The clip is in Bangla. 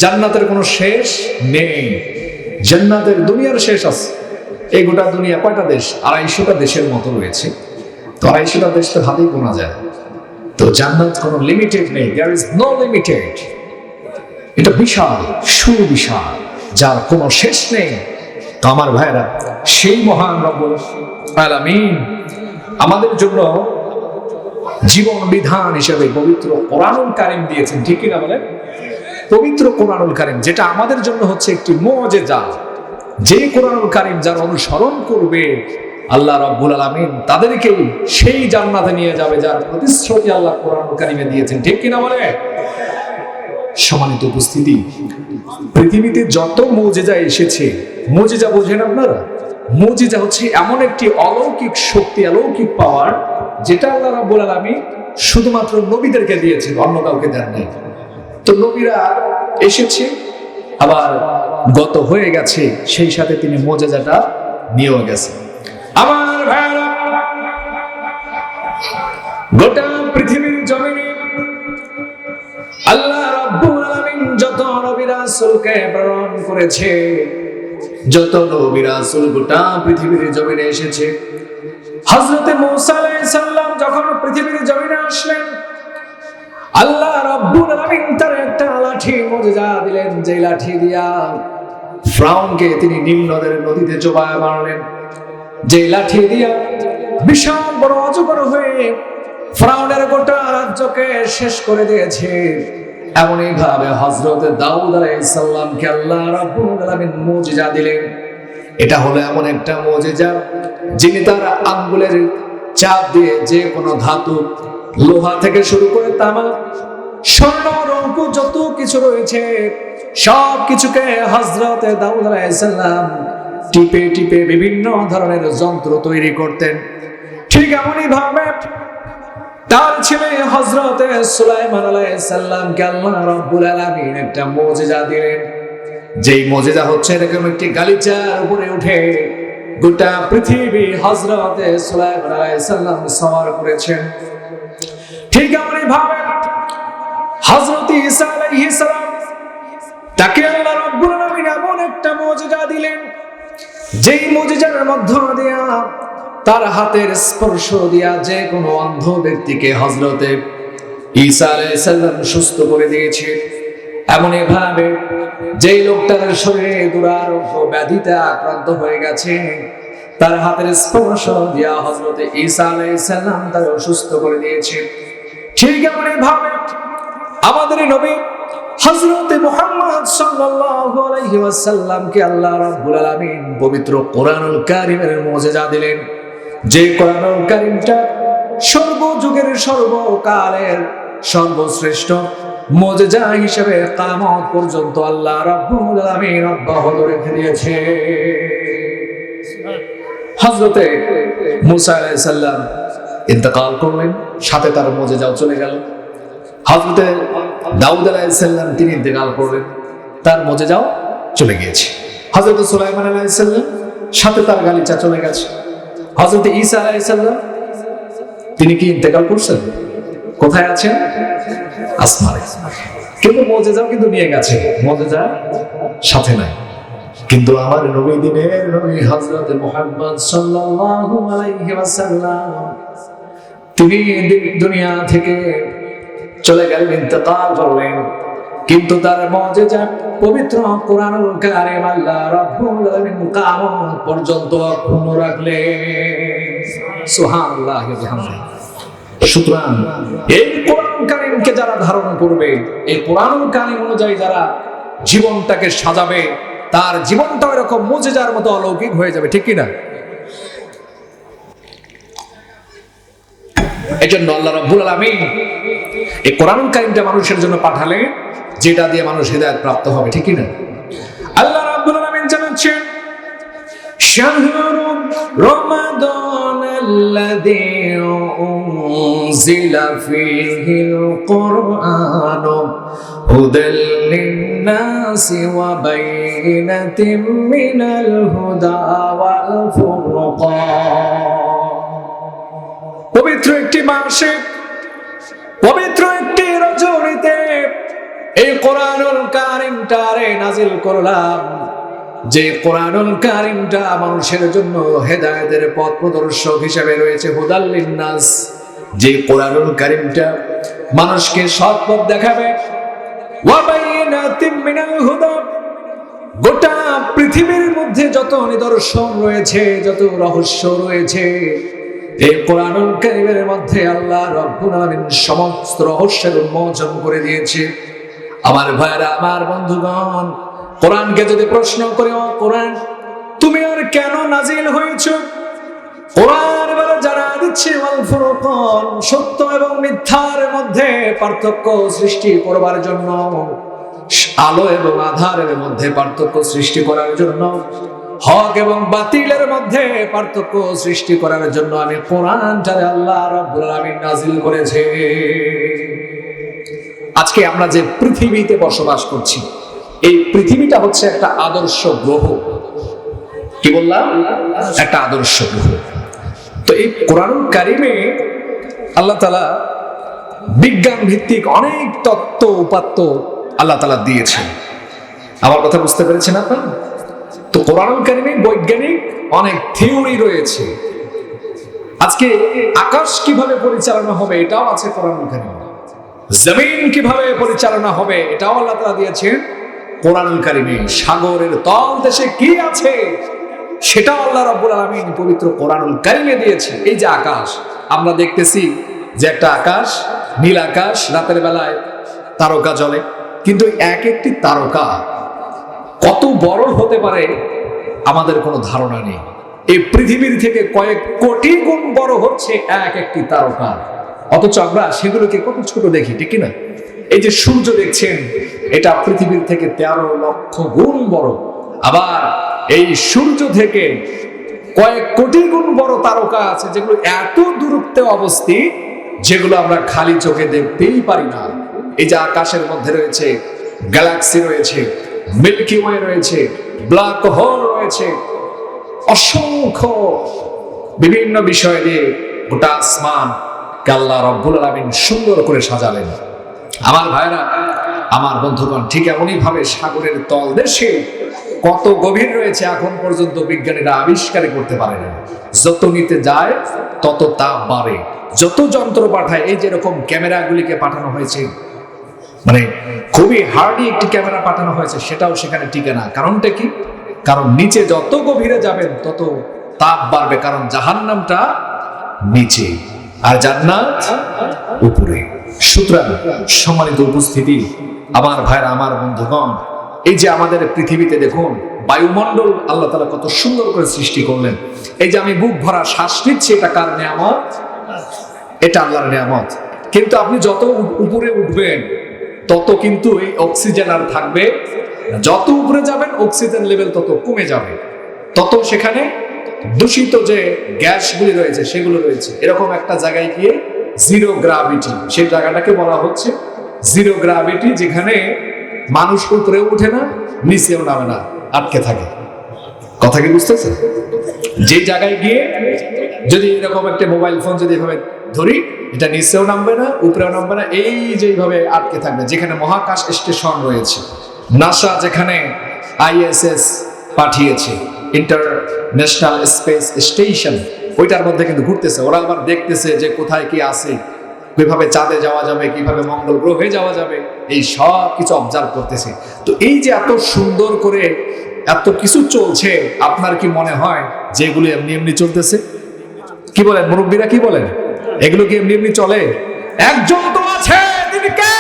জান্নাতের কোনো শেষ নেই। জান্নাতের দুনিয়ার শেষ আছে। এই গোটা দুনিয়া কয়টা দেশ? 250টা দেশের মতো রয়েছে। তো 250টা দেশ তো হাতেই গোনা যায়। তো জান্নাত কোনো লিমিটেড নেই, দেয়ার ইজ নো লিমিটেড। এটা বিশাল, সুবিশাল, যার কোনো শেষ নেই। তো আমার ভাইরা, সেই মহান রব্বুল আলামিন আমাদের জন্য জীবন বিধান হিসেবে পবিত্র কোরআনুল কারীম দিয়েছেন, ঠিক কিনা বলেন? পবিত্র কোরআনুল কারীম, যেটা আমাদের জন্য হচ্ছে একটি মুজিজা। যে কোরআনুল কারীম যারা অনুসরণ করবে, আল্লাহ রাব্বুল আলামিন তাদেরকে সেই জান্নাতে নিয়ে যাবে যার প্রতিশ্রুতি আল্লাহ কোরআনুল কারীমে দিয়েছেন, ঠিক কিনা বলে? সম্মানিত উপস্থিতি, পৃথিবীতে যত মুজিজা এসেছে, মুজিজা বোঝেন আপনারা? মুজিজা হচ্ছে এমন একটি অলৌকিক শক্তি, অলৌকিক পাওয়ার, যেটা আল্লাহ রাব্বুল আলামিন শুধুমাত্র নবীদেরকে দিয়েছেন, অন্য কাউকে দেন নাই। তো নবীরা এসেছে, আবার গত হয়ে গেছে, সেই সাথে তিনি মুজিজাটা নিয়েও গেছে। আমার ভাইরা, গোটা পৃথিবীর জমিনে আল্লাহ রাব্বুল আলামিন যত নবী রাসূলকে প্রেরণ করেছে, যত নবী রাসূল গোটা পৃথিবীর জমিনে এসেছে, হযরত মূসা আলাইহিস সালাম যখন পৃথিবীর জমিনে আসলেন, আল্লাহ রাব্বুল আলামিন তার একটা লাঠি মুজিজা দিলেন, যে লাঠি দিয়া ফিরআউনকে তিনি নীল নদের নদীতে চোবায় মারলেন। যে লাঠি দিয়া বিশাল বড় অজগর হয়ে ফিরআউনের গোটা রাজ্যকে শেষ করে দিয়েছে। এমনই ভাবে হযরত দাউদ আলাইহিস সালামকে আল্লাহ রাব্বুল আলামিন মুজিজা দিলেন। এটা হলো এমন একটা মুজিজা, যিনি তার আঙ্গুলের চাপ দিয়ে যে কোনো ধাতু, লোহা থেকে শুরু করে তামা, স্বর্ণ, রৌপ্য যত কিছু রয়েছে, সব কিছুকে হযরত দাউদ আলাইহিস সালাম টিপে টিপে বিভিন্ন ধরনের যন্ত্র তৈরি করতেন। ঠিক এমনই ভাবে তার ছেলে হযরত সুলাইমান আলাইহিস সালামকে আল্লাহ রাব্বুল আলামিন একটা মুজিজা দিলেন। যেই মুজিজা হচ্ছে এরকম একটি গালিচার উপরে উঠে গোটা পৃথিবী হযরত সুলাইমান আলাইহিস সালাম সওয়ার করেছেন। ঠিক এমনই ভাবে হযরত ঈসা আলাইহিস সালাম, তাকে আল্লাহ রাব্বুল আলামিন এমন একটা মুজিজা দিলেন, যেই মুজিজার মধ্য দিয়া, তার হাতের স্পর্শ দিয়া যে কোনো অন্ধ ব্যক্তিকে হযরতে ঈসা আলাইহিস সালাম সুস্থ করে দিয়েছে। এমনই ভাবে যেই লোকটার শরীরে দুরারোগ্য ব্যাধিতে আক্রান্ত হয়ে গেছে, তার হাতের স্পর্শ দিয়া হযরতে ঈসা আলাইহিস সালাম তাকে সুস্থ করে দিয়েছে। ঠিক এমনই ভাবে আমাদের নবী হযরত মুহাম্মদ সাল্লাল্লাহু আলাইহি ওয়াসাল্লামকে আল্লাহ রাব্বুল আলামিন পবিত্র কোরআনুল কারীমের মুজিজা দিলেন, যে কোরআনুল কারীমটা সর্বযুগের সর্বকালের সর্বশ্রেষ্ঠ মুজিজা হিসেবে কিয়ামত পর্যন্ত আল্লাহ রাব্বুল আলামিন অব্যাহত রেখে দিয়েছে। হযরত মুসা আলাইহিস সালাম ইন্তেকাল করলেন, সাথে তার মুজিজাও চলে গেল। হযরত দাউদ আলাইহিস সালাম তিনি ইন্তেকাল করলেন, তার মুজিজাও চলে গিয়েছে। হযরত সুলাইমান আলাইহিস সালাম, সাথে তার গালিচা চলে গেছে। হযরত ঈসা আলাইহিস সালাম তিনি কি ইন্তেকাল করছেন? কোথায় আছেন? আসমানে। কিন্তু মুজিজাও কিন্তু নিয়ে গেছে, মুজিজা সাথে নাই। কিন্তু আমার নবী দিনের নবী হযরত মুহাম্মদ সাল্লাল্লাহু আলাইহি ওয়াসাল্লাম তিনি দুনিয়া থেকে চলে গেলেন, ইন্তেকাল করলেন, কিন্তু তার মুজিজা পবিত্র কোরআনুল কারীম আল্লাহ রাব্বুল আলামিন কিয়ামত পর্যন্ত অক্ষুণ্ণ রাখলেন। সুবহানাল্লাহ ওয়া বিহামদিহি। সুতরাং এই কোরআনুল কারীমকে যারা ধারণ করবে, এই কোরআনুল কারীম অনুযায়ী যারা জীবনটাকে সাজাবে, তার জীবনটা এরকম মুজিজার মতো অলৌকিক হয়ে যাবে, ঠিক কিনা? এজন্য আল্লাহ রাব্বুল আলামিন এই কোরআনুল কারীমটা মানুষের জন্য পাঠালেন, যেটা দিয়ে মানুষ হিদায়াত প্রাপ্ত হবে, ঠিক কিনা? আল্লাহ রাব্বুল আলামিন জানাচ্ছেন, শাহরু রমাদানাল্লাযী উনজিলা ফীহিল কুরআনু হুদাল লিন-নাসি ওয়া বাইয়িনাতিন মিনাল হুদা ওয়াল ফুরকান। পবিত্র একটি মাসে, পবিত্র একটি রজনীতে এই কোরআনুল কারীমটারে নাজিল করলাম, যে কোরআনুল কারীমটা মানুষের জন্য হেদায়েতের পথ প্রদর্শক হিসেবে রয়েছে, হুদাল লিন্নাস। যে কোরআনুল কারীমটা মানুষকে সৎ পথ দেখাবে, ওয়া বাইয়িনাতিম মিনাল হুদা। গোটা পৃথিবীর মধ্যে যত নিদর্শন রয়েছে, যত রহস্য রয়েছে, এই কোরআনুল কারীমের মধ্যে আল্লাহ রাব্বুল আলামিন সমস্ত রহস্যের উন্মোচন করে দিয়েছে। আমার ভাইরা, আমার বন্ধুগণ, কোরআনকে যদি প্রশ্ন করে, ও কোরআন তুমি আর কেন নাজিল হয়েছো, কোরআন এবারে জানা দিচ্ছে ওয়াল ফুরকান, সত্য এবং মিথ্যার মধ্যে পার্থক্য সৃষ্টি করবার জন্য, আলো এবং আঁধারের মধ্যে পার্থক্য সৃষ্টি করার জন্য, হক এবং বাতিলের মধ্যে পার্থক্য সৃষ্টি করার জন্য আমি কোরআনটারে আল্লাহ রাব্বুল আলামিন নাজিল করেছে। আজকে আমরা যে পৃথিবীতে বসবাস করছি, এই পৃথিবীটা হচ্ছে একটা আদর্শ গ্রহ। কি বললাম? একটা আদর্শ গ্রহ। তো এই কোরআনুল কারীমে আল্লাহ তাআলা বিজ্ঞান ভিত্তিক অনেক তত্ত্ব উপাত্ত আল্লাহ তাআলা দিয়েছেন। আমার কথা বুঝতে পেরেছেন আপনারা? তো কোরআনুল কারীমে বৈজ্ঞানিক অনেক থিওরি রয়েছে। আজকে আকাশ কিভাবে পরিচালনা হবে এটাও আছে কোরআনুল কারীমে। জমিন কিভাবে পরিচালনা হবে এটাও আল্লাহ তাআলা দিয়েছেন কোরআনুল কারীমে। সাগরের তল দেশে কি আছে সেটাও আল্লাহ রাব্বুল আলামিন পবিত্র কোরআনুল কারীমে দিয়েছে। এই যে আকাশ আমরা দেখতেছি, যে একটা আকাশ, নীল আকাশ, রাতের বেলায় তারকা জ্বলে, কিন্তু এক একটি তারকা কত বড় হতে পারে আমাদের কোনো ধারণা নেই। এই পৃথিবীর থেকে কয়েক কোটি গুণ বড় হচ্ছে এক একটি তারকা, অথচ আমরা সেগুলোকে কত ছোট দেখি, ঠিক না? এই যে সূর্য দেখছেন, এটা পৃথিবীর থেকে 13 লক্ষ গুণ বড়। আবার এই সূর্য থেকে কয়েক কোটি গুণ বড় তারকা আছে যেগুলো এত দূরত্বে অবস্থিত, যেগুলো আমরা খালি চোখে দেখতেই পারি না। এই যে আকাশের মধ্যে রয়েছে গ্যালাক্সি, রয়েছে মিল্কি ওয়ে, রয়েছে ব্ল্যাক হোল, রয়েছে অসংখ্য বিভিন্ন বিষয় দিয়ে গোটা আসমান আল্লাহ রাব্বুল আলামিন সুন্দর করে সাজালেন। আমার ভাইরা, আমার বন্ধুগণ, ঠিক এমনই ভাবে সাগরের তলদেশে কত গভীর রয়েছে এখন পর্যন্ত বিজ্ঞানীরা আবিষ্কার করতে পারে না। যত নিতে যায় তত তাপ বাড়ে, যত যন্ত্র পাঠায়, এই যেরকম ক্যামেরাগুলিকে পাঠানো হয়েছে, মানে খুবই হার্ডি একটি ক্যামেরা পাঠানো হয়েছে, সেটাও সেখানে টিকে না। কারণটা কি? কারণ নিচে যত গভীরে যাবেন তত তাপ বাড়বে, কারণ জাহান্নামটা নিচে আর জান্নাত উপরে। সুতরাং সম্মানিত উপস্থিতি, আমার ভাইরা, আমার বন্ধুগণ, এই যে আমাদের পৃথিবীতে দেখুন বায়ুমণ্ডল আল্লাহ তাআলা কত সুন্দর করে সৃষ্টি করলেন। এই যে আমি বুক ভরা শ্বাস নিচ্ছি, এটা কার নিয়ামত? এটা আল্লাহর নিয়ামত। কিন্তু আপনি যত উপরে উঠবেন তত কিন্তু এই অক্সিজেন আর থাকবে, যত উপরে যাবেন অক্সিজেন লেভেল তত কমে যাবে, তত সেখানে দূষিত যে গ্যাসগুলি রয়েছে সেগুলো রয়েছে। এরকম একটা জায়গায় গিয়ে জিরো গ্রাভিটি, সেই জায়গাটাকে বলা হচ্ছে জিরো গ্রাভিটি, যেখানে মানুষ উপরে উঠে না, নিচেও নামে না, আটকে থাকে। কথা কি বুঝতেছেন? যে জায়গায় গিয়ে যদি এরকম একটা মোবাইল ফোন যদি এভাবে ধরি, এটা নিচেও নামবে না, উপরেও নামবে না, এই যেভাবে আটকে থাকবে। যেখানে মহাকাশ স্টেশন রয়েছে, নাসা যেখানে ISS পাঠিয়েছে, ইন্টারন্যাশনাল স্পেস স্টেশন, ওইটার মধ্যে কিন্তু ঘুরতেছে। ওরা আবার দেখতেছে যে কোথায় কি আছে, কিভাবে চাঁদে যাওয়া যাবে, কিভাবে মঙ্গল গ্রহে যাওয়া যাবে, এই সব কিছু অবজার্ভ করতেছে। তো এই যে এত সুন্দর করে এত কিছু চলছে, আপনার কি মনে হয় যে এগুলো এমনি এমনি চলতেছে? কি বলেন মুরব্বীরা, কি বলেন? এগুলো কি এমনি এমনি চলে? একজন তো আছে, তিনি কে?